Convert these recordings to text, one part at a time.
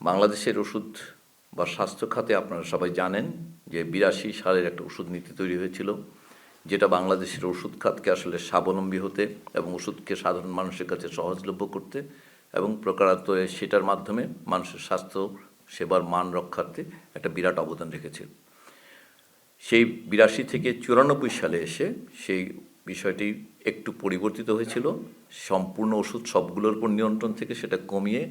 বাংলাদেশের ওষুধ বা স্বাস্থ্য খাতে আপনারা সবাই জানেন যে ৮২ সালের একটা ওষুধ নীতি তৈরি হয়েছিল, যেটা বাংলাদেশের ওষুধ খাতকে আসলে স্বাবলম্বী হতে এবং ওষুধকে সাধারণ মানুষের কাছে সহজলভ্য করতে এবং প্রকারান্ত সেটার মাধ্যমে মানুষের স্বাস্থ্য সেবার মান রক্ষার্থে একটা বিরাট অবদান রেখেছিল। সেই ৮২ থেকে ৯৪ সালে এসে সেই বিষয়টি একটু পরিবর্তিত হয়েছিল। সম্পূর্ণ ওষুধ সবগুলোর উপর নিয়ন্ত্রণ থেকে সেটা কমিয়ে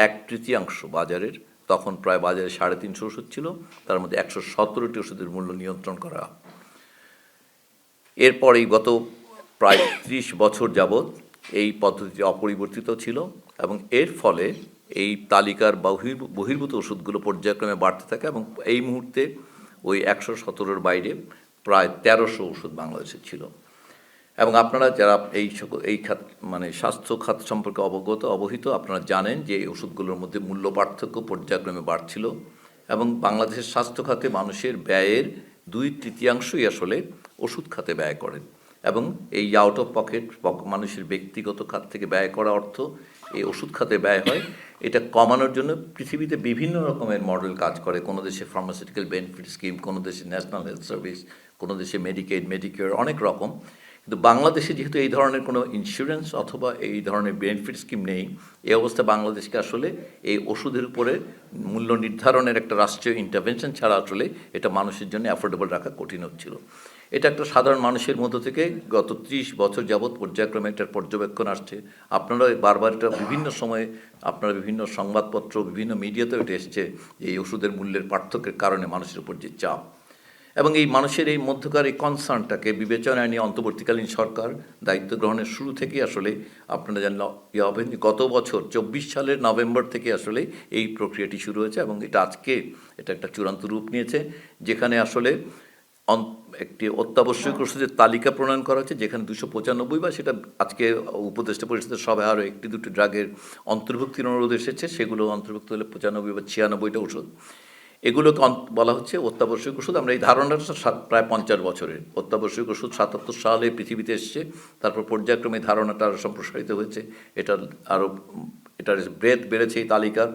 ১/৩ বাজারের, তখন প্রায় বাজারে ৩৫০ ওষুধ ছিল, তার মধ্যে ১১৭টি ওষুধের মূল্য নিয়ন্ত্রণ করা। এরপরেই গত প্রায় ৩০ বছর যাবৎ এই পদ্ধতি অপরিবর্তিত ছিল এবং এর ফলে এই তালিকার বহির্ভূত ওষুধগুলো পর্যায়ক্রমে বাড়তে থাকে এবং এই মুহূর্তে ওই ১১৭-র বাইরে প্রায় ১৩০০ ওষুধ বাংলাদেশে ছিল। এবং আপনারা যারা এই খাত মানে স্বাস্থ্য খাত সম্পর্কে অবহিত, আপনারা জানেন যে এই ওষুধগুলোর মধ্যে মূল্য পার্থক্য পর্যায়ক্রমে বাড়ছিল এবং বাংলাদেশের স্বাস্থ্য খাতে মানুষের ব্যয়ের ২/৩ আসলে ওষুধ খাতে ব্যয় করেন এবং এই আউট অফ পকেট মানুষের ব্যক্তিগত খাত থেকে ব্যয় করা অর্থ এই ওষুধ খাতে ব্যয় হয়। এটা কমানোর জন্য পৃথিবীতে বিভিন্ন রকমের মডেল কাজ করে। কোনো দেশে ফার্মাসিউটিক্যাল বেনিফিট স্কিম, কোনো দেশে ন্যাশনাল হেলথ সার্ভিস, কোনো দেশে মেডিকেড, মেডিকেয়ার, অনেক রকম। কিন্তু বাংলাদেশে যেহেতু এই ধরনের কোনো ইন্স্যুরেন্স অথবা এই ধরনের বেনিফিট স্কিম নেই, এই অবস্থায় বাংলাদেশকে আসলে এই ওষুধের উপরে মূল্য নির্ধারণের একটা রাষ্ট্রীয় ইন্টারভেনশন ছাড়া আসলে এটা মানুষের জন্য অ্যাফোর্ডেবল রাখা কঠিন হচ্ছিল। এটা একটা সাধারণ মানুষের মধ্য থেকে গত ৩০ বছর যাবৎ পর্যায়ক্রমে এটার পর্যবেক্ষণ আসছে। আপনারা বারবার এটা বিভিন্ন সময়ে আপনারা বিভিন্ন সংবাদপত্র, বিভিন্ন মিডিয়াতেও এটা এসছে এই ওষুধের মূল্যের পার্থক্যের কারণে মানুষের উপর যে চাপ এবং এই মানুষের এই মধ্যকার এই কনসার্নটাকে বিবেচনায় নিয়ে অন্তর্বর্তীকালীন সরকার দায়িত্ব গ্রহণের শুরু থেকেই আসলে আপনারা জানলেন গত বছর ২৪ সালের নভেম্বর থেকে আসলে এই প্রক্রিয়াটি শুরু হয়েছে এবং এটা একটা চূড়ান্ত রূপ নিয়েছে, যেখানে আসলে একটি অত্যাবশ্যকীয় ওষুধের তালিকা প্রণয়ন করা হচ্ছে, যেখানে ২৯৫ বা সেটা আজকে উপদেষ্টা পরিষদের সভায় আরও ১-২টি ড্রাগের অন্তর্ভুক্তির অনুরোধ এসেছে, সেগুলো অন্তর্ভুক্ত হলে ৯৫ বা ৯৬টা ওষুধ, এগুলোকে বলা হচ্ছে অত্যাবশ্যক ওষুধ। আমরা এই ধারণাটা প্রায় ৫০ বছরের। অত্যাবশ্যক ওষুধ ৭৭ সালে পৃথিবীতে এসছে, তারপর পর্যায়ক্রমে ধারণাটা আরও সম্প্রসারিত হয়েছে, এটার ব্রেথ বেড়েছে এই তালিকার।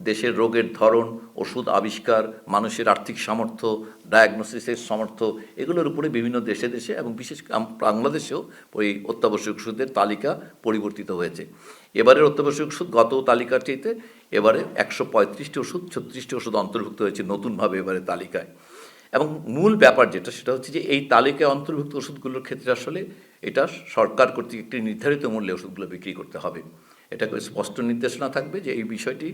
দেশের রোগের ধরন, ওষুধ আবিষ্কার, মানুষের আর্থিক সামর্থ্য, ডায়াগনোসিসের সামর্থ্য, এগুলোর উপরে বিভিন্ন দেশে এবং বিশেষ বাংলাদেশেও ওই অত্যাবশ্যক ওষুধের তালিকা পরিবর্তিত হয়েছে। এবারের অত্যাবশ্যক ওষুধ গত তালিকাটিতে এবারে ১৩৫টি ওষুধ, ৩৬টি ওষুধ অন্তর্ভুক্ত হয়েছে নতুনভাবে এবারে তালিকায়। এবং মূল ব্যাপার যেটা, সেটা হচ্ছে যে এই তালিকায় অন্তর্ভুক্ত ওষুধগুলোর ক্ষেত্রে আসলে এটা সরকার কর্তৃক একটি নির্ধারিত মূল্যে ওষুধগুলো বিক্রি করতে হবে। এটা স্পষ্ট নির্দেশনা থাকবে যে এই বিষয়টি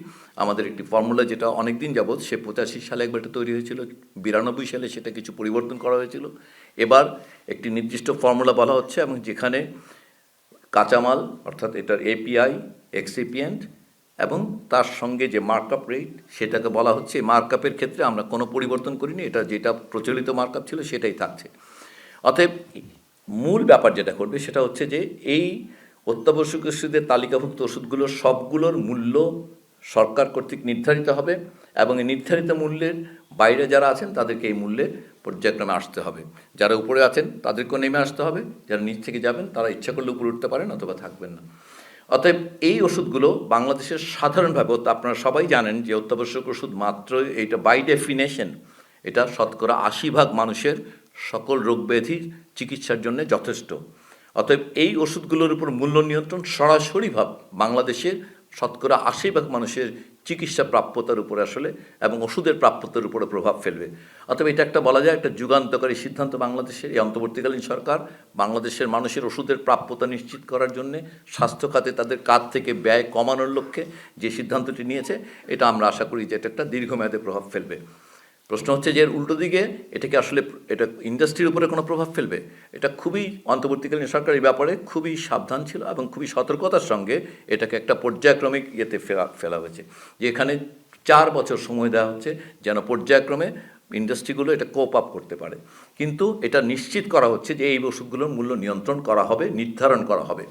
আমাদের একটি ফর্মুলা, যেটা অনেক দিন যাবৎ, সে ৮৫ সালে একবার এটা তৈরি হয়েছিল, ৯২ সালে সেটা কিছু পরিবর্তন করা হয়েছিল, এবার একটি নির্দিষ্ট ফর্মুলা বলা হচ্ছে এবং যেখানে কাঁচামাল অর্থাৎ এটার এপিআই, এক্সিপিয়েন্ট এবং তার সঙ্গে যে মার্কআপ রেট, সেটাকে বলা হচ্ছে। মার্কআপের ক্ষেত্রে আমরা কোনো পরিবর্তন করিনি, এটা যেটা প্রচলিত মার্কআপ ছিল সেটাই থাকছে। অতএব মূল ব্যাপার যেটা করবে সেটা হচ্ছে যে এই অত্যাবশ্যক ওষুধের তালিকাভুক্ত ওষুধগুলোর সবগুলোর মূল্য সরকার কর্তৃক নির্ধারিত হবে এবং এই নির্ধারিত মূল্যের বাইরে যারা আছেন তাদেরকে এই মূল্যে পর্যায়ক্রমে আসতে হবে। যারা উপরে আছেন তাদেরকেও নেমে আসতে হবে, যারা নিচ থেকে যাবেন তারা ইচ্ছা করলে উপরে উঠতে পারেন অথবা থাকবেন না। অতএব এই ওষুধগুলো বাংলাদেশের সাধারণভাবে, আপনারা সবাই জানেন যে অত্যাবশ্যক ওষুধ মাত্র এটা বাই ডেফিনেশন এটা ৮০% মানুষের সকল রোগ ব্যাধির চিকিৎসার জন্য যথেষ্ট। অতএব এই ওষুধগুলোর উপর মূল্য নিয়ন্ত্রণ সরাসরিভাবে বাংলাদেশের ৮০% মানুষের চিকিৎসা প্রাপ্যতার উপরে আসলে এবং ওষুধের প্রাপ্যতার উপরে প্রভাব ফেলবে। অতএব এটা একটা বলা যায় একটা যুগান্তকারী সিদ্ধান্ত বাংলাদেশের এই অন্তর্বর্তীকালীন সরকার বাংলাদেশের মানুষের ওষুধের প্রাপ্যতা নিশ্চিত করার জন্যে স্বাস্থ্য খাতে তাদের কাজ থেকে ব্যয় কমানোর লক্ষ্যে যে সিদ্ধান্তটি নিয়েছে, এটা আমরা আশা করি যে এটা একটা দীর্ঘমেয়াদে প্রভাব ফেলবে। প্রশ্ন হচ্ছে যে এর উল্টো দিকে এটা ইন্ডাস্ট্রির উপরে কোনো প্রভাব ফেলবে? এটা খুবই অন্তর্বর্তীকালীন সরকার এই ব্যাপারে খুবই সাবধান ছিল এবং খুবই সতর্কতার সঙ্গে এটাকে একটা পর্যায়ক্রমিক ফেলা হয়েছে, যে এখানে 4 বছর সময় দেওয়া হচ্ছে যেন পর্যায়ক্রমে ইন্ডাস্ট্রিগুলো এটা কোপ আপ করতে পারে। কিন্তু এটা নিশ্চিত করা হচ্ছে যে এই ওষুধগুলোর মূল্য নিয়ন্ত্রণ করা হবে, নির্ধারণ করা হবে।